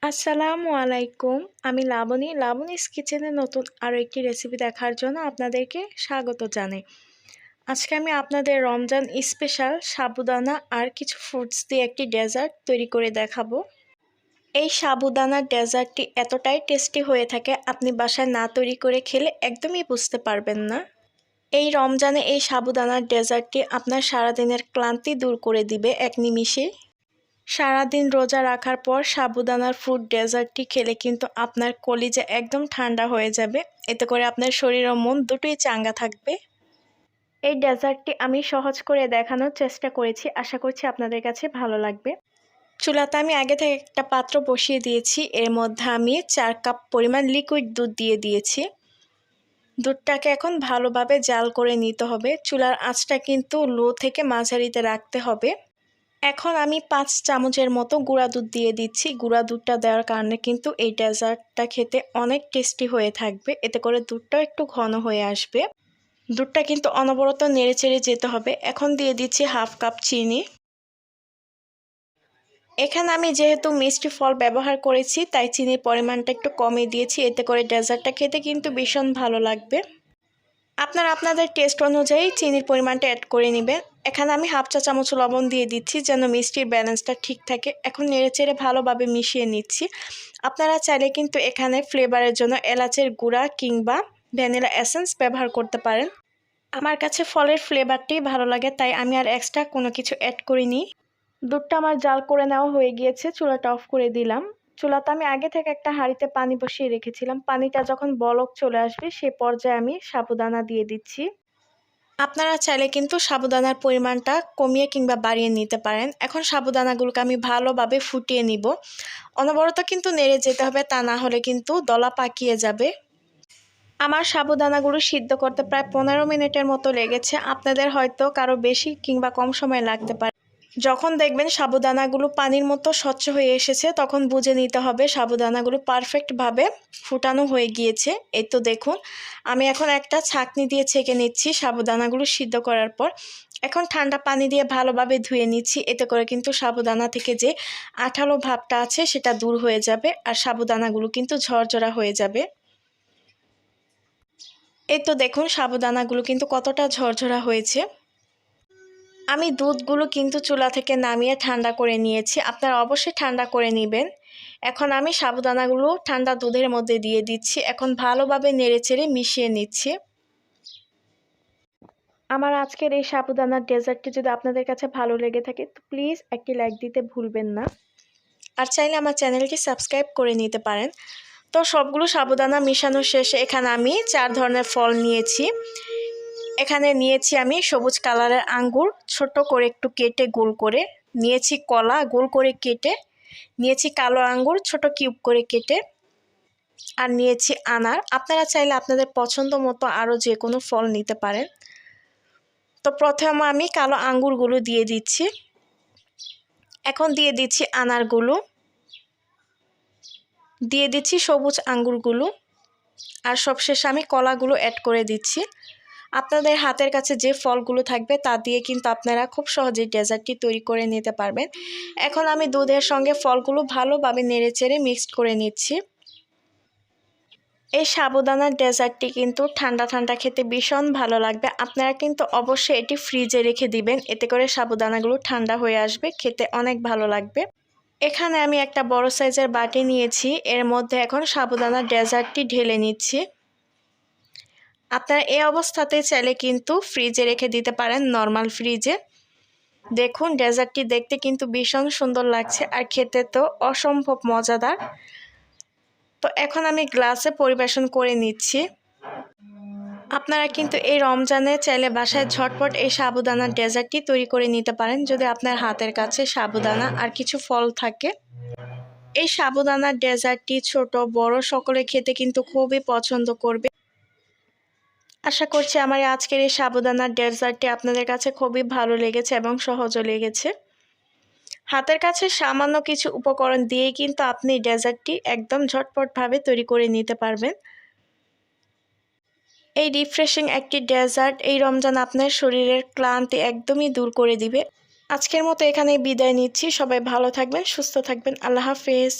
আসসালামু আলাইকুম। আমি লাবণী's কিচেনের নতুন আরও একটি রেসিপি দেখার জন্য আপনাদেরকে স্বাগত জানাই। আজকে আমি আপনাদের রমজান স্পেশাল সাবুদানা আর কিছু ফ্রুটস দিয়ে একটি ডেজার্ট তৈরি করে দেখাবো। এই সাবুদানার ডেজার্টটি এতটাই টেস্টি হয়ে থাকে, আপনি বাসায় না তৈরি করে খেলে একদমই বুঝতে পারবেন না। এই রমজানে এই সাবুদানার ডেজার্টটি আপনার সারাদিনের ক্লান্তি দূর করে দিবে এক নিমিষে। সারাদিন রোজা রাখার পর সাবুদানার ফ্রুট ডেজার্টটি খেলে কিন্তু আপনার কলিজা একদম ঠান্ডা হয়ে যাবে। এতে করে আপনার শরীর ও মন দুটোই চাঙ্গা থাকবে। এই ডেজার্টটি আমি সহজ করে দেখানোর চেষ্টা করেছি, আশা করছি আপনাদের কাছে ভালো লাগবে। চুলাতে আমি আগে থেকে একটা পাত্র বসিয়ে দিয়েছি, এর মধ্যে আমি 4 কাপ পরিমাণ লিকুইড দুধ দিয়ে দিয়েছি। দুধটাকে এখন ভালোভাবে জাল করে নিতে হবে। চুলার আঁচটা কিন্তু লো থেকে মাঝারিতে রাখতে হবে। এখন আমি 5 চামচের মতো গুঁড়া দুধ দিয়ে দিচ্ছি। গুঁড়া দুধটা দেওয়ার কারণে কিন্তু এই ডেজার্টটা খেতে অনেক টেস্টি হয়ে থাকবে। এতে করে দুধটাও একটু ঘন হয়ে আসবে। দুধটা কিন্তু অনবরত নেড়েচেড়ে যেতে হবে। এখন দিয়ে দিচ্ছি হাফ কাপ চিনি। এখানে আমি যেহেতু মিষ্টি ফল ব্যবহার করেছি, তাই চিনির পরিমাণটা একটু কমে দিয়েছি। এতে করে ডেজার্টটা খেতে কিন্তু ভীষণ ভালো লাগবে। আপনারা আপনাদের টেস্ট অনুযায়ী চিনির পরিমাণটা অ্যাড করে নেবেন। এখানে আমি হাফ চা চামচ লবণ দিয়ে দিচ্ছি যেন মিষ্টির ব্যালেন্সটা ঠিক থাকে। এখন নেড়েচেড়ে ভালোভাবে মিশিয়ে নিচ্ছি। আপনারা চাইলে কিন্তু এখানে ফ্লেভারের জন্য এলাচের গুঁড়া কিংবা ভ্যানিলা এসেন্স ব্যবহার করতে পারেন। আমার কাছে ফলের ফ্লেভারটি ভালো লাগে, তাই আমি আর এক্সট্রা কোনো কিছু অ্যাড করিনি। দুধটা আমার জাল করে নেওয়া হয়ে গিয়েছে, চুলাটা অফ করে দিলাম। চুলাতে আমি আগে থেকে একটা হাঁড়িতে পানি বসিয়ে রেখেছিলাম। পানিটা যখন বলক চলে আসবে সে পর্যায়ে আমি সাবুদানা দিয়ে দিচ্ছি। আপনারা চাইলে কিন্তু সাবুদানার পরিমাণটা কমিয়ে কিংবা বাড়িয়ে নিতে পারেন। এখন সাবুদানাগুলোকে আমি ভালোভাবে ফুটিয়ে নিব। অনবরত কিন্তু নেড়ে যেতে হবে, তা না হলে কিন্তু দলা পাকিয়ে যাবে। আমার সাবুদানাগুলো সিদ্ধ করতে প্রায় 15 মিনিটের মতো লেগেছে। আপনাদের হয়তো কারো বেশি কিংবা কম সময় লাগতে পারে। যখন দেখবেন সাবুদানাগুলো পানির মতো স্বচ্ছ হয়ে এসেছে, তখন বুঝে নিতে হবে সাবুদানাগুলো পারফেক্টভাবে ফুটানো হয়ে গিয়েছে। এই তো দেখুন, আমি এখন একটা ছাঁকনি দিয়ে ছেঁকে নিচ্ছি সাবুদানাগুলো সিদ্ধ করার পর। এখন ঠান্ডা পানি দিয়ে ভালোভাবে ধুয়ে নিচ্ছি। এতে করে কিন্তু সাবুদানা থেকে যে আঠালো ভাবটা আছে সেটা দূর হয়ে যাবে, আর সাবুদানাগুলো কিন্তু ঝরঝরা হয়ে যাবে। এই তো দেখুন, সাবুদানাগুলো কিন্তু কতটা ঝরঝরা হয়েছে। আমি দুধগুলো কিন্তু চুলা থেকে নামিয়ে ঠান্ডা করে নিয়েছি। আপনারা অবশ্যই ঠান্ডা করে নেবেন। এখন আমি সাবুদানাগুলো ঠান্ডা দুধের মধ্যে দিয়ে দিচ্ছি। এখন ভালোভাবে নেড়েচেড়ে মিশিয়ে নিচ্ছি। আমার আজকের এই সাবুদানার ডেজার্টটি যদি আপনাদের কাছে ভালো লেগে থাকে তো প্লিজ একটি লাইক দিতে ভুলবেন না। আর চাইলে আমার চ্যানেলটি সাবস্ক্রাইব করে নিতে পারেন। তো সবগুলো সাবুদানা মিশানো শেষে এখানে আমি 4 ধরনের ফল নিয়েছি। এখানে নিয়েছি আমি সবুজ কালারের আঙ্গুর ছোট করে একটু কেটে গোল করে, নিয়েছি কলা গোল করে কেটে, নিয়েছি কালো আঙ্গুর ছোট কিউব করে কেটে, আর নিয়েছি আনার। আপনারা চাইলে আপনাদের পছন্দ মতো আরও যে কোনো ফল নিতে পারেন। তো প্রথমে আমি কালো আঙ্গুরগুলো দিয়ে দিচ্ছি। এখন দিয়ে দিচ্ছি আনারগুলো, দিয়ে দিচ্ছি সবুজ আঙ্গুরগুলো, আর সবশেষে আমি কলাগুলো অ্যাড করে দিচ্ছি। আপনাদের হাতের কাছে যে ফলগুলো থাকবে তা দিয়ে কিন্তু আপনারা খুব সহজেই ডেজার্টটি তৈরি করে নিতে পারবেন। এখন আমি দুধের সঙ্গে ফলগুলো ভালোভাবে নেড়েচেড়ে মিক্সড করে নিচ্ছি। এই সাবুদানার ডেজার্টটি কিন্তু ঠান্ডা ঠান্ডা খেতে ভীষণ ভালো লাগবে। আপনারা কিন্তু অবশ্যই এটি ফ্রিজে রেখে দিবেন, এতে করে সাবুদানাগুলো ঠান্ডা হয়ে আসবে, খেতে অনেক ভালো লাগবে। এখানে আমি একটা বড় সাইজের বাটি নিয়েছি, এর মধ্যে এখন সাবুদানার ডেজার্টটি ঢেলে নিচ্ছি। আপনারা এই অবস্থাতে চাইলে কিন্তু ফ্রিজে রেখে দিতে পারেন, নর্মাল ফ্রিজে। দেখুন, ডেজার্টটি দেখতে কিন্তু ভীষণ সুন্দর লাগছে আর খেতে তো অসম্ভব মজাদার। তো এখন আমি গ্লাসে পরিবেশন করে নিচ্ছি। আপনারা কিন্তু এই রমজানে চাইলে বাসায় ঝটপট এই সাবুদানার ডেজার্টটি তৈরি করে নিতে পারেন, যদি আপনার হাতের কাছে সাবুদানা আর কিছু ফল থাকে। এই সাবুদানার ডেজার্টটি ছোট বড় সকলে খেতে কিন্তু খুবই পছন্দ করবে। আশা করছি আমার আজকের এই সাবুদানার ডেজার্টটি আপনাদের কাছে খুবই ভালো লেগেছে এবং সহজও লেগেছে। হাতের কাছে সামান্য কিছু উপকরণ দিয়েই কিন্তু আপনি ডেজার্টটি একদম ঝটপটভাবে তৈরি করে নিতে পারবেন। এই রিফ্রেশিং একটি ডেজার্ট এই রমজান আপনার শরীরের ক্লান্তি একদমই দূর করে দিবে। আজকের মতো এখানেই বিদায় নিচ্ছি। সবাই ভালো থাকবেন, সুস্থ থাকবেন। আল্লাহ হাফেজ।